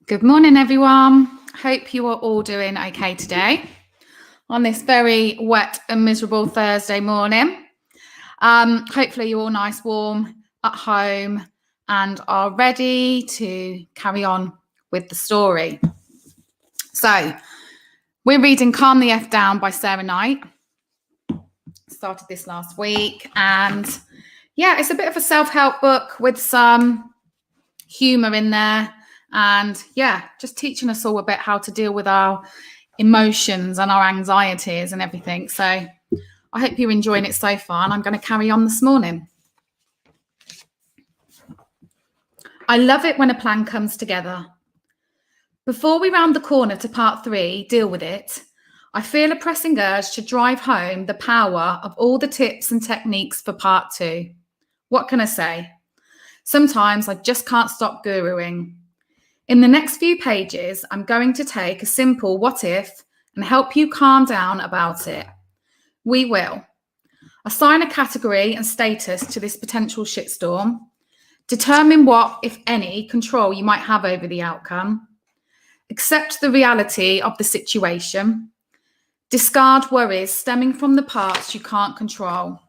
Good morning, everyone. Hope you are all doing okay today on this very wet and miserable Thursday morning. Hopefully you're all nice, warm at home and are ready to carry on with the story. So we're reading Calm the F Down by Sarah Knight. Started this last week, and yeah, it's a bit of a self-help book with some humor in there. And yeah, just teaching us all a bit how to deal with our emotions and our anxieties and everything. So I hope you're enjoying it so far, and I'm going to carry on this morning. I love it when a plan comes together. Before we round the corner to part 3, deal with it, I feel a pressing urge to drive home the power of all the tips and techniques for part 2. What can I say? Sometimes I just can't stop guruing. In the next few pages, I'm going to take a simple what if and help you calm down about it. We will assign a category and status to this potential shitstorm, determine what, if any, control you might have over the outcome, accept the reality of the situation, discard worries stemming from the parts you can't control,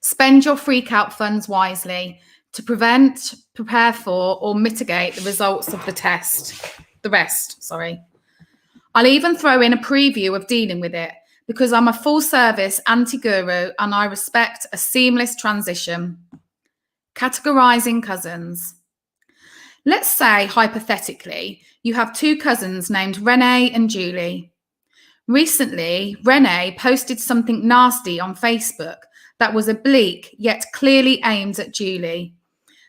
spend your freak out funds wisely to prevent, prepare for, or mitigate the results of the rest. I'll even throw in a preview of dealing with it because I'm a full service anti-guru and I respect a seamless transition. Categorizing cousins. Let's say, hypothetically, you have 2 cousins named Renee and Julie. Recently, Renee posted something nasty on Facebook that was oblique yet clearly aimed at Julie.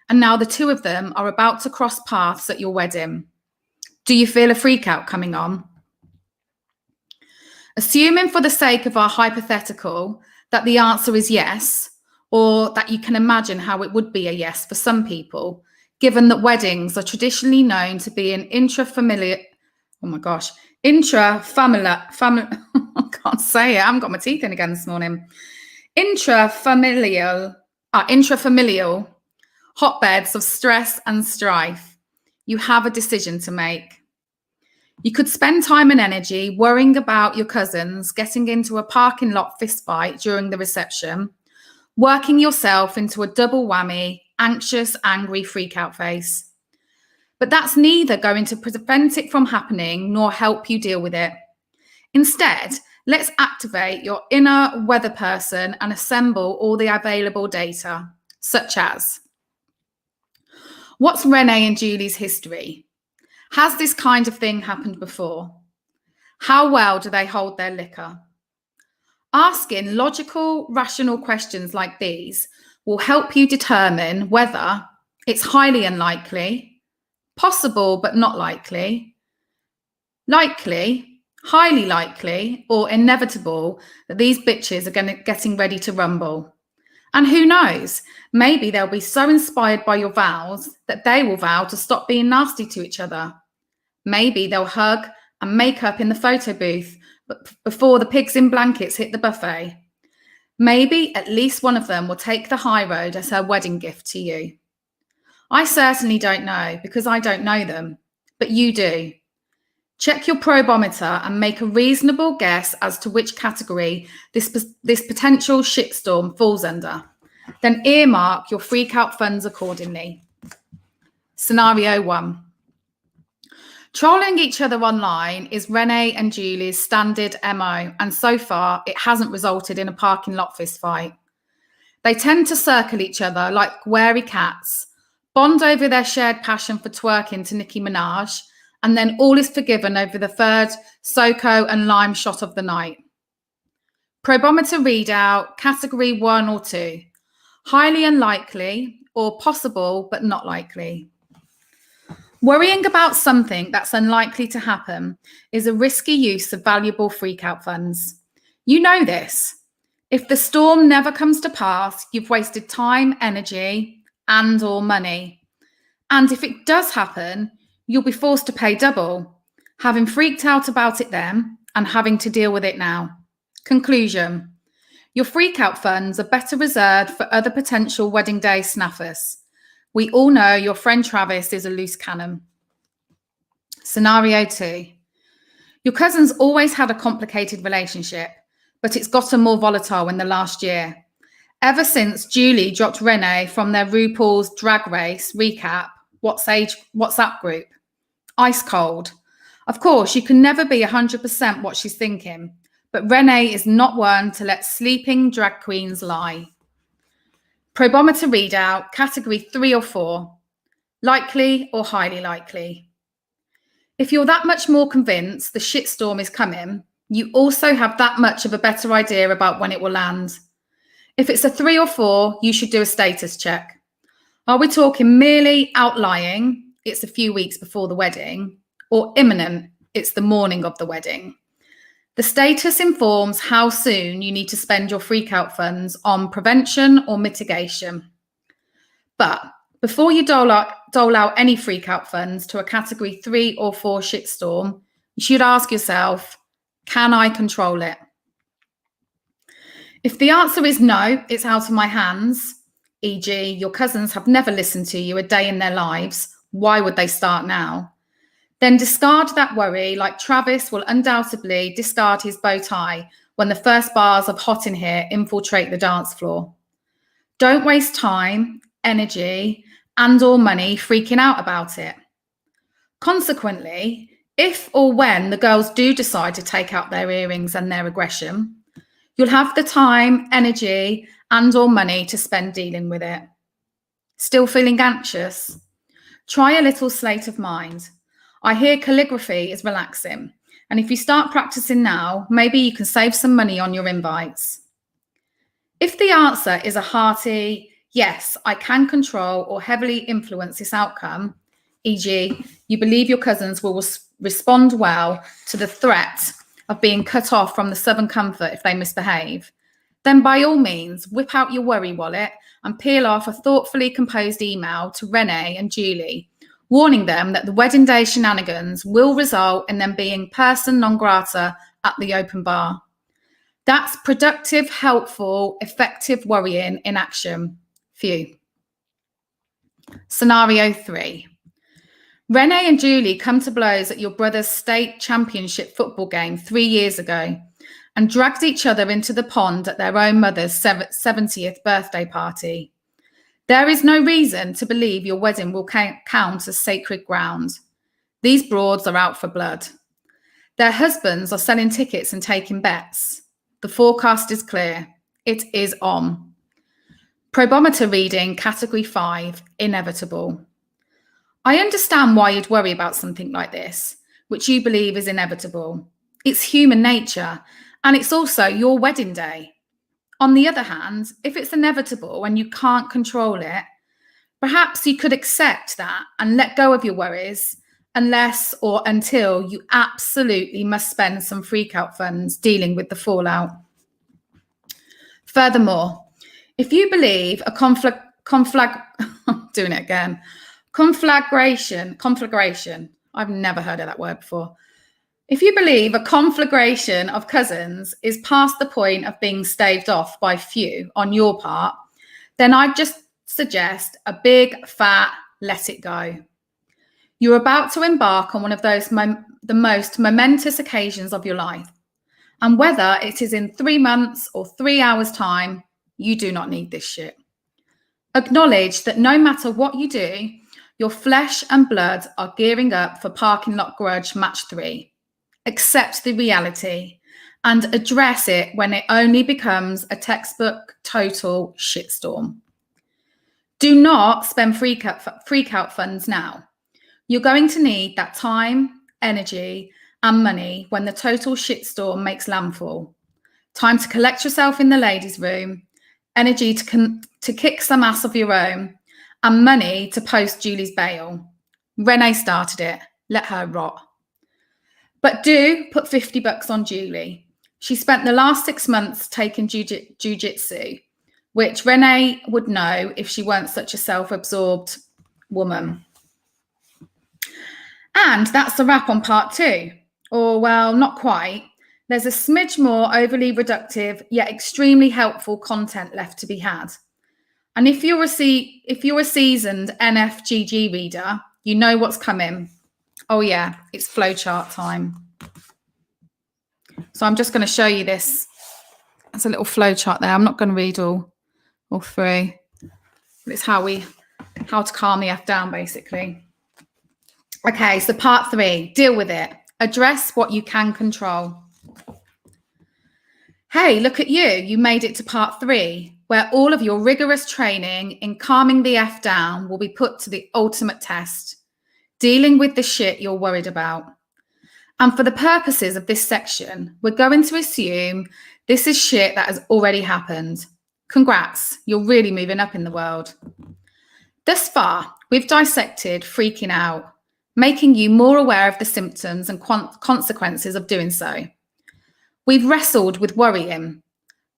And now the 2 of them are about to cross paths at your wedding. Do you feel a freak out coming on? Assuming for the sake of our hypothetical that the answer is yes, or that you can imagine how it would be a yes for some people, given that weddings are traditionally known to be an intrafamilial, I can't say it, I haven't got my teeth in again this morning. Intrafamilial hotbeds of stress and strife. You have a decision to make. You could spend time and energy worrying about your cousins getting into a parking lot fistfight during the reception, working yourself into a double whammy, anxious, angry, freak-out face. But that's neither going to prevent it from happening nor help you deal with it. Instead, let's activate your inner weather person and assemble all the available data, such as: what's Renee and Julie's history? Has this kind of thing happened before? How well do they hold their liquor? Asking logical, rational questions like these will help you determine whether it's highly unlikely, possible but not likely, likely, highly likely, or inevitable that these bitches are getting ready to rumble. And who knows, maybe they'll be so inspired by your vows that they will vow to stop being nasty to each other. Maybe they'll hug and make up in the photo booth before the pigs in blankets hit the buffet. Maybe at least one of them will take the high road as her wedding gift to you. I certainly don't know because I don't know them, but you do. Check your probometer and make a reasonable guess as to which category this potential shitstorm falls under. Then earmark your freak out funds accordingly. Scenario 1. Trolling each other online is Renee and Julie's standard MO, and so far it hasn't resulted in a parking lot fist fight. They tend to circle each other like wary cats, bond over their shared passion for twerking to Nicki Minaj, and then all is forgiven over the third SoCo and lime shot of the night. Probometer readout, category 1 or 2. Highly unlikely or possible but not likely. Worrying about something that's unlikely to happen is a risky use of valuable freak-out funds. You know this. If the storm never comes to pass, you've wasted time, energy, and or money. And if it does happen, you'll be forced to pay double, having freaked out about it then and having to deal with it now. Conclusion. Your freak-out funds are better reserved for other potential wedding day snaffers. We all know your friend Travis is a loose cannon. Scenario 2. Your cousin's always had a complicated relationship, but it's gotten more volatile in the last year. Ever since Julie dropped Renee from their RuPaul's Drag Race recap WhatsApp group. Ice cold. Of course, you can never be 100% what she's thinking, but Renee is not one to let sleeping drag queens lie. Probometer readout, category 3 or 4. Likely or highly likely. If you're that much more convinced the shitstorm is coming, you also have that much of a better idea about when it will land. If it's a 3 or 4, you should do a status check. Are we talking merely outlying, it's a few weeks before the wedding, or imminent, it's the morning of the wedding? The status informs how soon you need to spend your freakout funds on prevention or mitigation. But before you dole out any freakout funds to a category 3 or 4 shitstorm, you should ask yourself, can I control it? If the answer is no, it's out of my hands, e.g., your cousins have never listened to you a day in their lives, why would they start now? Then discard that worry like Travis will undoubtedly discard his bow tie when the first bars of Hot in Here infiltrate the dance floor. Don't waste time, energy, and/or money freaking out about it. Consequently, if or when the girls do decide to take out their earrings and their aggression, you'll have the time, energy, and/or money to spend dealing with it. Still feeling anxious? Try a little sleight of mind. I hear calligraphy is relaxing, and if you start practicing now, maybe you can save some money on your invites. If the answer is a hearty, yes, I can control or heavily influence this outcome, e.g., you believe your cousins will respond well to the threat of being cut off from the Southern Comfort if they misbehave, then by all means, whip out your worry wallet and peel off a thoughtfully composed email to Renee and Julie, warning them that the wedding day shenanigans will result in them being person non grata at the open bar. That's productive, helpful, effective worrying in action. Phew. Scenario 3. Renee and Julie come to blows at your brother's state championship football game 3 years ago and dragged each other into the pond at their own mother's 70th birthday party. There is no reason to believe your wedding will count as sacred ground. These broads are out for blood. Their husbands are selling tickets and taking bets. The forecast is clear. It is on. Probometer reading, category 5, inevitable. I understand why you'd worry about something like this, which you believe is inevitable. It's human nature, and it's also your wedding day. On the other hand, if it's inevitable and you can't control it, perhaps you could accept that and let go of your worries unless or until you absolutely must spend some freakout funds dealing with the fallout. Furthermore, if you believe a conflagration, I've never heard of that word before. If you believe a conflagration of cousins is past the point of being staved off by few on your part, then I'd just suggest a big, fat, let it go. You're about to embark on one of those the most momentous occasions of your life. And whether it is in 3 months or 3 hours' time, you do not need this shit. Acknowledge that no matter what you do, your flesh and blood are gearing up for parking lot grudge match 3. Accept the reality and address it when it only becomes a textbook total shitstorm. Do not spend freakout funds now. You're going to need that time, energy, and money when the total shitstorm makes landfall. Time to collect yourself in the ladies' room, energy to kick some ass of your own, and money to post Julie's bail. Renee started it. Let her rot. But do put $50 on Julie. She spent the last 6 months taking jiu-jitsu, which Renee would know if she weren't such a self-absorbed woman. And that's the wrap on part 2. Or, well, not quite. There's a smidge more overly reductive yet extremely helpful content left to be had. And if you're a seasoned NFGG reader, you know what's coming. Oh yeah, it's flowchart time. So I'm just going to show you this. There's a little flowchart there. I'm not going to read all through. But it's how to calm the F down, basically. Okay, so part 3, deal with it. Address what you can control. Hey, look at you. You made it to part 3, where all of your rigorous training in calming the F down will be put to the ultimate test, dealing with the shit you're worried about. And for the purposes of this section, we're going to assume this is shit that has already happened. Congrats, you're really moving up in the world. Thus far, we've dissected freaking out, making you more aware of the symptoms and consequences of doing so. We've wrestled with worrying,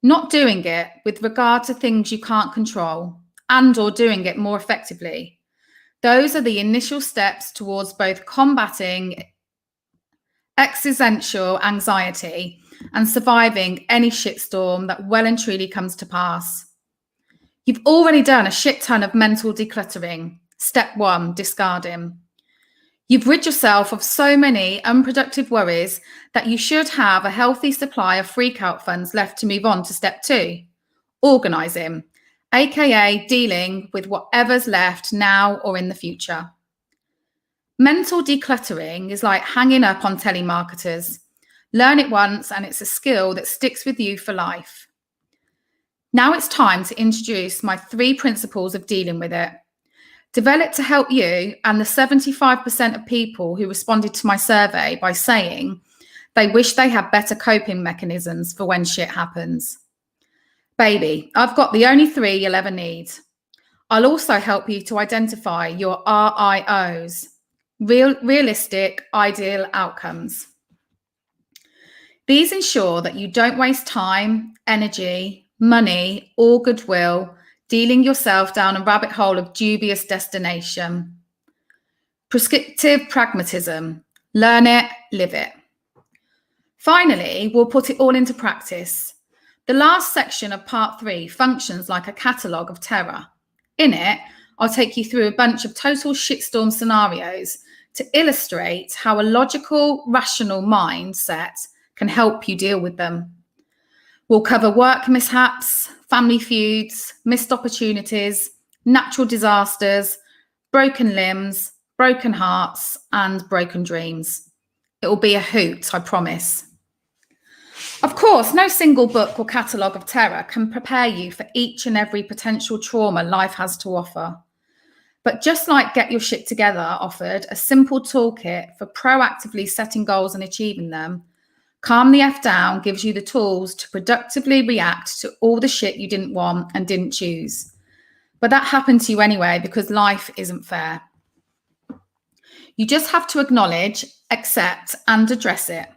not doing it with regard to things you can't control, and or doing it more effectively. Those are the initial steps towards both combating existential anxiety and surviving any shitstorm that well and truly comes to pass. You've already done a shit ton of mental decluttering. Step 1, discarding. You've rid yourself of so many unproductive worries that you should have a healthy supply of freak-out funds left to move on to step 2, organising, aka dealing with whatever's left now or in the future. Mental decluttering is like hanging up on telemarketers. Learn it once and it's a skill that sticks with you for life. Now it's time to introduce my 3 principles of dealing with it. Developed to help you and the 75% of people who responded to my survey by saying they wish they had better coping mechanisms for when shit happens. Baby, I've got the only 3 you'll ever need. I'll also help you to identify your RIOs, realistic ideal outcomes. These ensure that you don't waste time, energy, money, or goodwill dealing yourself down a rabbit hole of dubious destination. Prescriptive pragmatism. Learn it, live it. Finally, we'll put it all into practice. The last section of part 3 functions like a catalogue of terror. In it, I'll take you through a bunch of total shitstorm scenarios to illustrate how a logical, rational mindset can help you deal with them. We'll cover work mishaps, family feuds, missed opportunities, natural disasters, broken limbs, broken hearts, and broken dreams. It will be a hoot, I promise. Of course, no single book or catalogue of terror can prepare you for each and every potential trauma life has to offer. But just like Get Your Shit Together offered a simple toolkit for proactively setting goals and achieving them, Calm the F Down gives you the tools to productively react to all the shit you didn't want and didn't choose. But that happened to you anyway because life isn't fair. You just have to acknowledge, accept, and address it.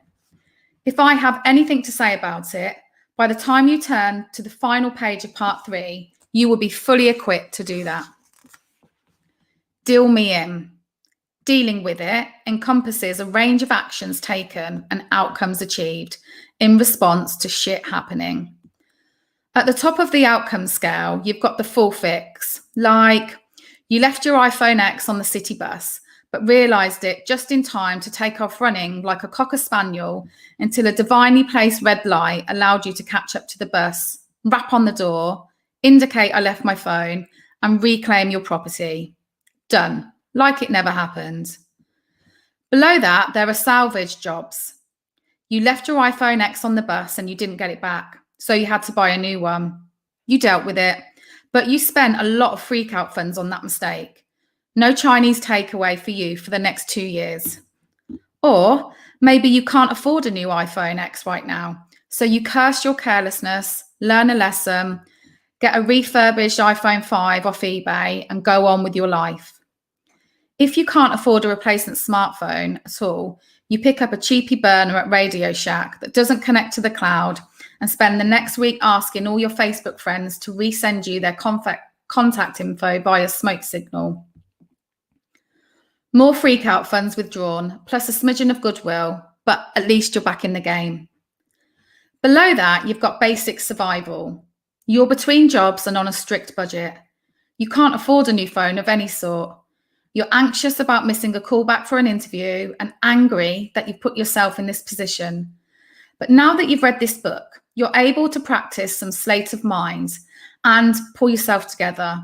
If I have anything to say about it, by the time you turn to the final page of part 3, you will be fully equipped to do that. Deal me in. Dealing with it encompasses a range of actions taken and outcomes achieved in response to shit happening. At the top of the outcome scale, you've got the full fix, like you left your iPhone X on the city bus, but realised it just in time to take off running like a cocker spaniel until a divinely placed red light allowed you to catch up to the bus, rap on the door, indicate I left my phone, and reclaim your property. Done. Like it never happened. Below that, there are salvage jobs. You left your iPhone X on the bus and you didn't get it back, so you had to buy a new one. You dealt with it, but you spent a lot of freak-out funds on that mistake. No Chinese takeaway for you for the next 2 years. Or maybe you can't afford a new iPhone X right now, so you curse your carelessness, learn a lesson, get a refurbished iPhone 5 off eBay and go on with your life. If you can't afford a replacement smartphone at all, you pick up a cheapy burner at Radio Shack that doesn't connect to the cloud and spend the next week asking all your Facebook friends to resend you their contact info via smoke signal. More freak-out funds withdrawn, plus a smidgen of goodwill, but at least you're back in the game. Below that, you've got basic survival. You're between jobs and on a strict budget. You can't afford a new phone of any sort. You're anxious about missing a callback for an interview and angry that you've put yourself in this position. But now that you've read this book, you're able to practice some sleight of mind and pull yourself together.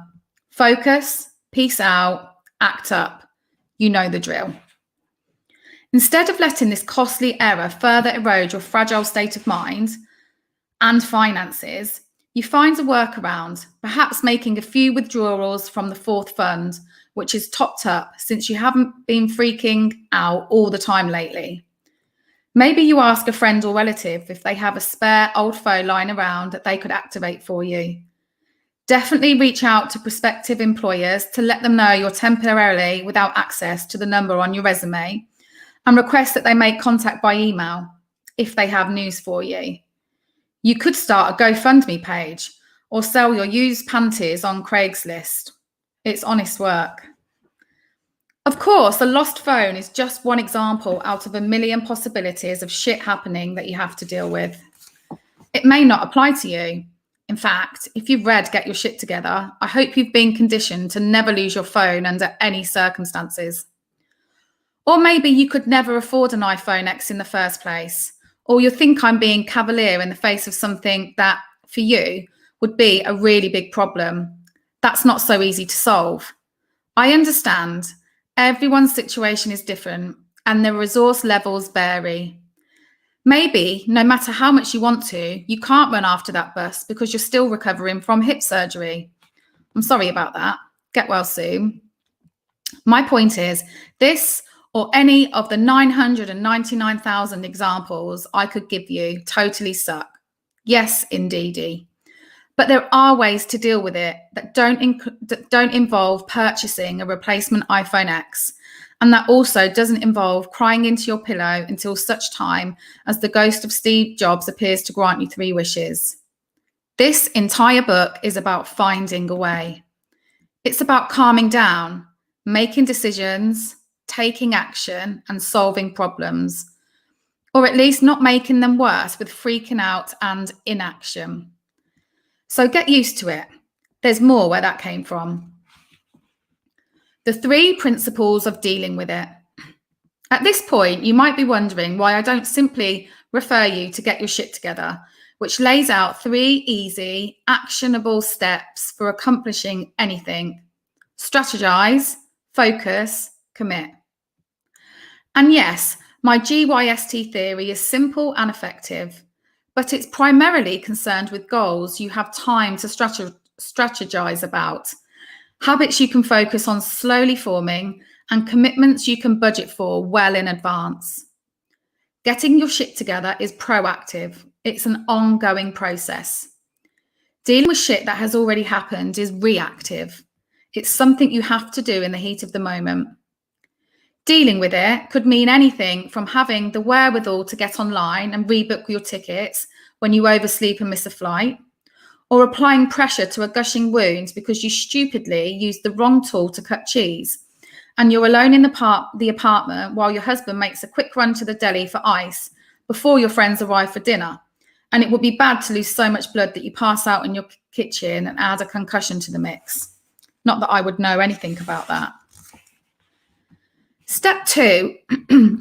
Focus, peace out, act up. You know the drill. Instead of letting this costly error further erode your fragile state of mind and finances, you find a workaround, perhaps making a few withdrawals from the fourth fund, which is topped up since you haven't been freaking out all the time lately. Maybe you ask a friend or relative if they have a spare old phone lying around that they could activate for you. Definitely reach out to prospective employers to let them know you're temporarily without access to the number on your resume and request that they make contact by email if they have news for you. You could start a GoFundMe page or sell your used panties on Craigslist. It's honest work. Of course, a lost phone is just one example out of a million possibilities of shit happening that you have to deal with. It may not apply to you. In fact, if you've read Get Your Shit Together, I hope you've been conditioned to never lose your phone under any circumstances. Or maybe you could never afford an iPhone X in the first place, or you think I'm being cavalier in the face of something that, for you, would be a really big problem. That's not so easy to solve. I understand. Everyone's situation is different and the resource levels vary. Maybe, no matter how much you want to, you can't run after that bus because you're still recovering from hip surgery. I'm sorry about that. Get well soon. My point is, this or any of the 999,000 examples I could give you totally suck. Yes, indeedy. But there are ways to deal with it that don't involve purchasing a replacement iPhone X, and that also doesn't involve crying into your pillow until such time as the ghost of Steve Jobs appears to grant you 3 wishes. This entire book is about finding a way. It's about calming down, making decisions, taking action, and solving problems, or at least not making them worse with freaking out and inaction. So get used to it. There's more where that came from. The 3 principles of dealing with it. At this point, you might be wondering why I don't simply refer you to Get Your Shit Together, which lays out 3 easy, actionable steps for accomplishing anything. Strategize, focus, commit. And yes, my GYST theory is simple and effective, but it's primarily concerned with goals you have time to strategize about, habits you can focus on slowly forming, and commitments you can budget for well in advance. Getting your shit together is proactive. It's an ongoing process. Dealing with shit that has already happened is reactive. It's something you have to do in the heat of the moment. Dealing with it could mean anything from having the wherewithal to get online and rebook your tickets when you oversleep and miss a flight, or applying pressure to a gushing wound because you stupidly used the wrong tool to cut cheese, and you're alone in the apartment while your husband makes a quick run to the deli for ice before your friends arrive for dinner, and it would be bad to lose so much blood that you pass out in your kitchen and add a concussion to the mix. Not that I would know anything about that. Step 2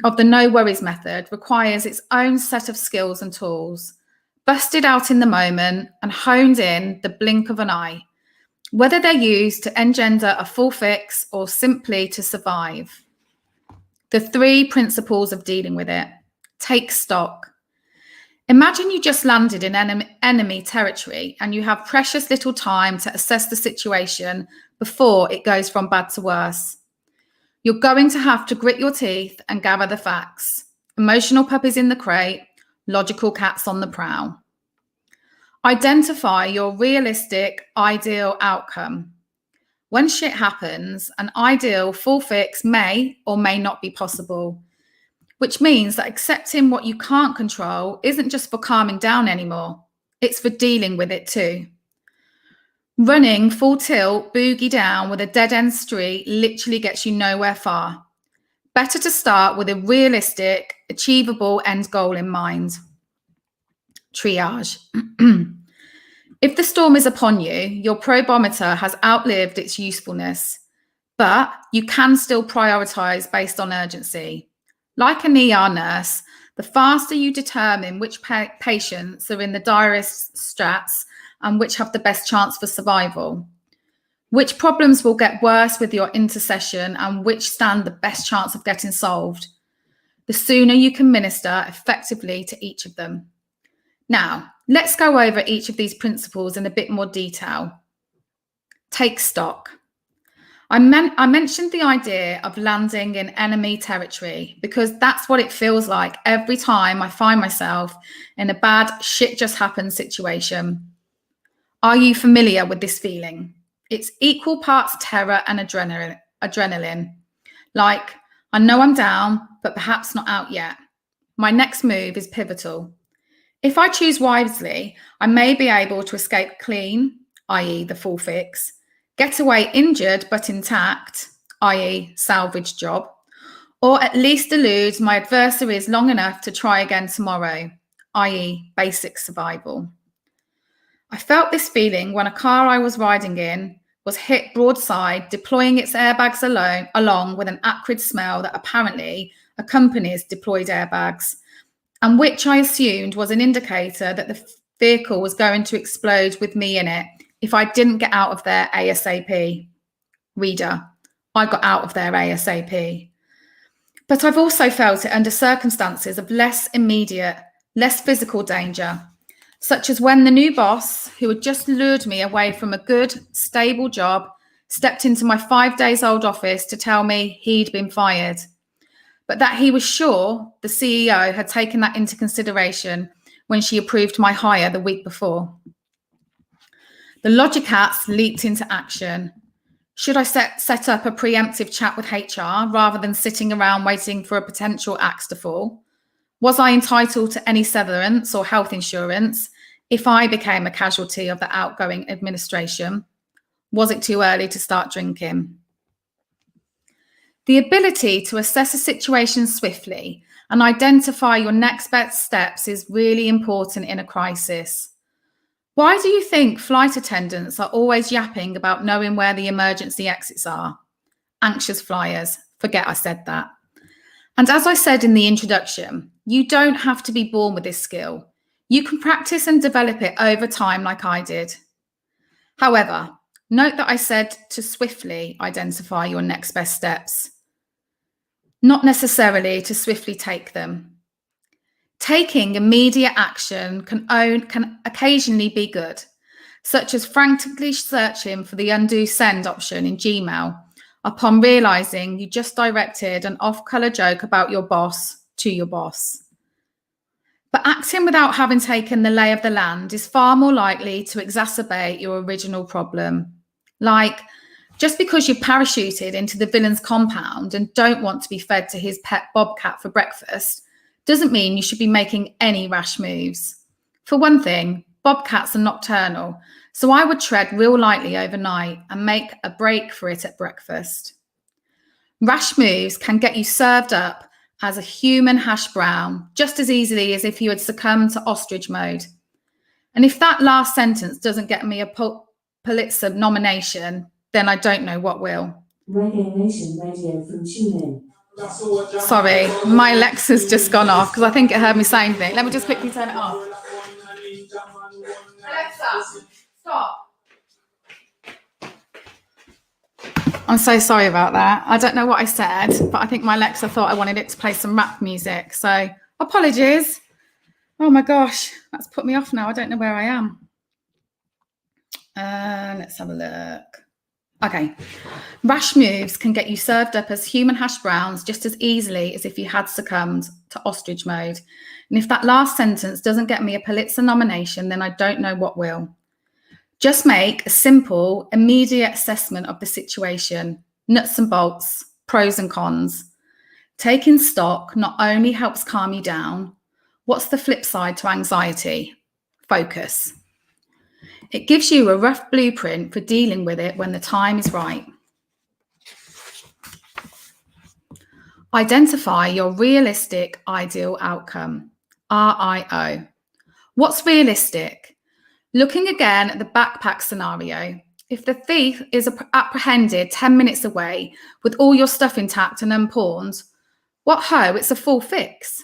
of the no worries method requires its own set of skills and tools, busted out in the moment and honed in the blink of an eye, whether they're used to engender a full fix or simply to survive. The 3 principles of dealing with it. Take stock. Imagine you just landed in enemy territory and you have precious little time to assess the situation before it goes from bad to worse. You're going to have to grit your teeth and gather the facts. Emotional puppies in the crate, logical cats on the prowl. Identify your realistic, ideal outcome. When shit happens, an ideal full fix may or may not be possible, which means that accepting what you can't control isn't just for calming down anymore. It's for dealing with it too. Running full tilt, boogie down with a dead-end street literally gets you nowhere far. Better to start with a realistic, achievable end goal in mind. Triage. If the storm is upon you, your probometer has outlived its usefulness. but you can still prioritise based on urgency. Like an ER nurse, the faster you determine which patients are in the direst strats and which have the best chance for survival, which problems will get worse with your intercession and which stand the best chance of getting solved, the sooner you can minister effectively to each of them. Now, let's go over each of these principles in a bit more detail. Take stock. I mentioned the idea of landing in enemy territory because that's what it feels like every time I find myself in a bad shit just happened situation. Are you familiar with this feeling? It's equal parts terror and adrenaline. Like, I know I'm down, but perhaps not out yet. My next move is pivotal. If I choose wisely, I may be able to escape clean, i.e. the full fix, get away injured but intact, i.e. salvage job, or at least elude my adversaries long enough to try again tomorrow, i.e. basic survival. I felt this feeling when a car I was riding in was hit broadside, deploying its airbags along with an acrid smell that apparently accompanies deployed airbags, and which I assumed was an indicator that the vehicle was going to explode with me in it if I didn't get out of there ASAP. Reader, I got out of there ASAP. But I've also felt it under circumstances of less immediate, less physical danger, such as when the new boss, who had just lured me away from a good, stable job, stepped into my 5 days old office to tell me he'd been fired, but that he was sure the CEO had taken that into consideration when she approved my hire the week before. The Logicats leaped into action. Should I set up a preemptive chat with HR rather than sitting around waiting for a potential axe to fall? Was I entitled to any severance or health insurance if I became a casualty of the outgoing administration? Was it too early to start drinking? The ability to assess a situation swiftly and identify your next best steps is really important in a crisis. Why do you think flight attendants are always yapping about knowing where the emergency exits are? Anxious flyers. Forget I said that. And as I said in the introduction, you don't have to be born with this skill. You can practice and develop it over time like I did. However, note that I said to swiftly identify your next best steps, not necessarily to swiftly take them. Taking immediate action can occasionally be good, such as frantically searching for the undo send option in Gmail upon realizing you just directed an off-color joke about your boss to your boss. But acting without having taken the lay of the land is far more likely to exacerbate your original problem. Like, just because you parachuted into the villain's compound and don't want to be fed to his pet bobcat for breakfast doesn't mean you should be making any rash moves. For one thing, bobcats are nocturnal, so I would tread real lightly overnight and make a break for it at breakfast. Rash moves can get you served up as a human hash brown just as easily as if you had succumbed to ostrich mode. And if that last sentence doesn't get me a Pulitzer nomination, then I don't know what will. Recognition radio from TuneIn. Sorry, my Alexa's just gone off because I think it heard me saying something. Let me just quickly turn it off. Alexa, stop. I'm so sorry about that. I don't know what I said, but I think my Alexa thought I wanted it to play some rap music. So apologies. Oh my gosh, that's put me off now. I don't know where I am. Let's have a look. Okay. Rash moves can get you served up as human hash browns just as easily as if you had succumbed to ostrich mode. And if that last sentence doesn't get me a Pulitzer nomination, then I don't know what will. Just make a simple, immediate assessment of the situation, nuts and bolts, pros and cons. Taking stock not only helps calm you down, what's the flip side to anxiety? Focus. It gives you a rough blueprint for dealing with it when the time is right. Identify your realistic ideal outcome, RIO. What's realistic? Looking again at the backpack scenario, If the thief is apprehended 10 minutes away with all your stuff intact and unpawned, what ho, it's a full fix.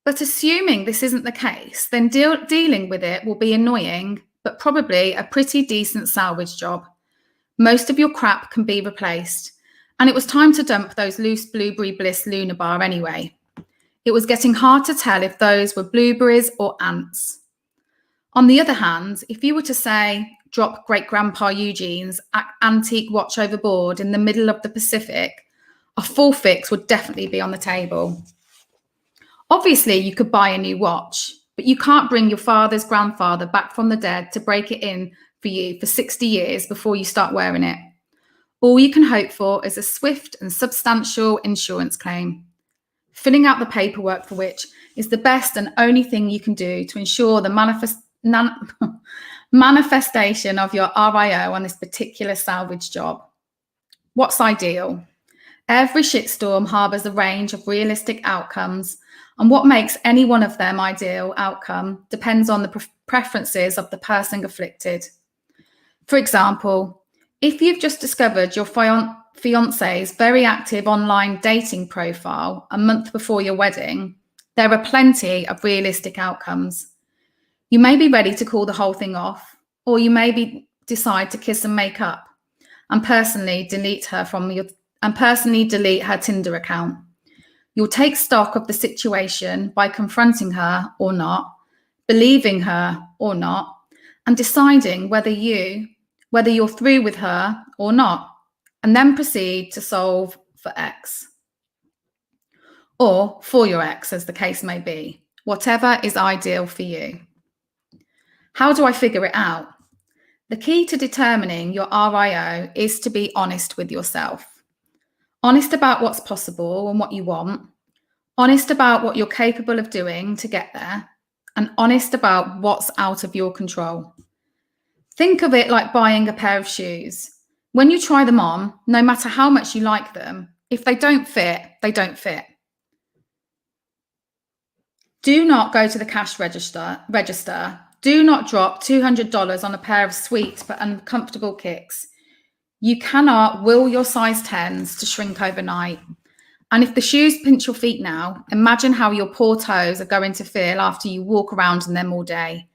But assuming this isn't the case, then dealing with it will be annoying, but probably a pretty decent salvage job. Most of your crap can be replaced, and it was time to dump those loose Blueberry Bliss Lunar Bar anyway. It was getting hard to tell if those were blueberries or ants. On the other hand, if you were to say, drop great-grandpa Eugene's antique watch overboard in the middle of the Pacific, a full fix would definitely be on the table. Obviously, you could buy a new watch, but you can't bring your father's grandfather back from the dead to break it in for you for 60 years before you start wearing it. All you can hope for is a swift and substantial insurance claim, filling out the paperwork for which is the best and only thing you can do to ensure the manifestation of your RIO on this particular salvage job. What's ideal? Every shitstorm harbours a range of realistic outcomes, and what makes any one of them ideal outcome depends on the preferences of the person afflicted. For example, if you've just discovered your fiance's very active online dating profile a month before your wedding, there are plenty of realistic outcomes. You may be ready to call the whole thing off, or you may decide to kiss and make up and personally delete her Tinder account. You'll take stock of the situation by confronting her or not, believing her or not, and deciding whether you're through with her or not, and then proceed to solve for X. Or for your ex, as the case may be, whatever is ideal for you. How do I figure it out? The key to determining your RIO is to be honest with yourself. Honest about what's possible and what you want. Honest about what you're capable of doing to get there. And honest about what's out of your control. Think of it like buying a pair of shoes. When you try them on, no matter how much you like them, if they don't fit, they don't fit. Do not go to the cash register. Do not drop $200 on a pair of sweet but uncomfortable kicks. You cannot will your size 10s to shrink overnight. And if the shoes pinch your feet now, imagine how your poor toes are going to feel after you walk around in them all day.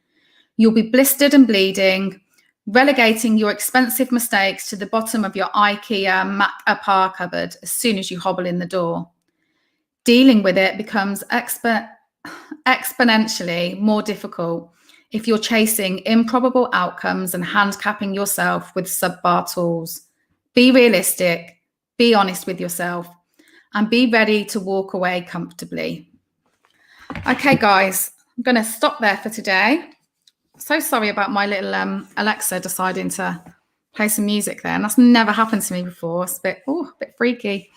You'll be blistered and bleeding, relegating your expensive mistakes to the bottom of your IKEA Mac-a-Par cupboard as soon as you hobble in the door. Dealing with it becomes exponentially more difficult if you're chasing improbable outcomes and hand-capping yourself with subpar tools. Be realistic, be honest with yourself, and be ready to walk away comfortably. Okay, guys, I'm going to stop there for today. So sorry about my little Alexa deciding to play some music there. And that's never happened to me before. It's a bit freaky.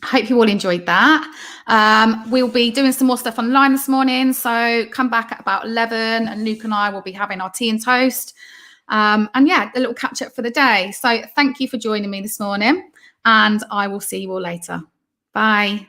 I hope you all enjoyed that. We'll be doing some more stuff online this morning. So come back at about 11 and Luke and I will be having our tea and toast. And yeah, a little catch up for the day. So thank you for joining me this morning and I will see you all later. Bye.